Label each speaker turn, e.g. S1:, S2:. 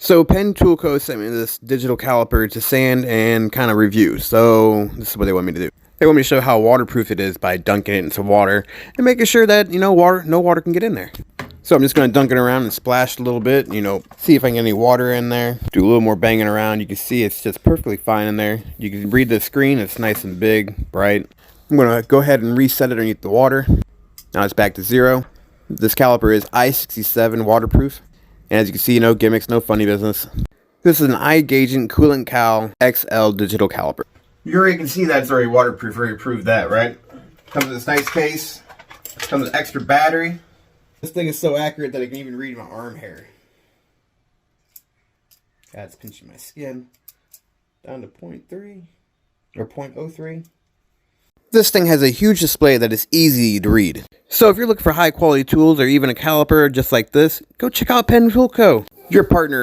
S1: So Pen Toolco sent me this digital caliper to sand and kind of review. So this is what they want me to do. They want me to show how waterproof it is by dunking it into water and making sure that, no water can get in there. So I'm just going to dunk it around and splash a little bit, see if I can get any water in there. Do a little more banging around. You can see it's just perfectly fine in there. You can read the screen. It's nice and big, bright. I'm going to go ahead and reset it underneath the water. Now it's back to 0. This caliper is I67 waterproof. And as you can see, no gimmicks, no funny business. This is an iGaging Coolant Cal XL digital caliper. You already can see that it's already waterproof. Already proved that, right? Comes with this nice case. Comes with extra battery. This thing is so accurate that I can even read my arm hair. That's pinching my skin. Down to 0.3 or 0.03. This thing has a huge display that is easy to read. So if you're looking for high quality tools or even a caliper just like this, go check out Pen Toolco. Your partner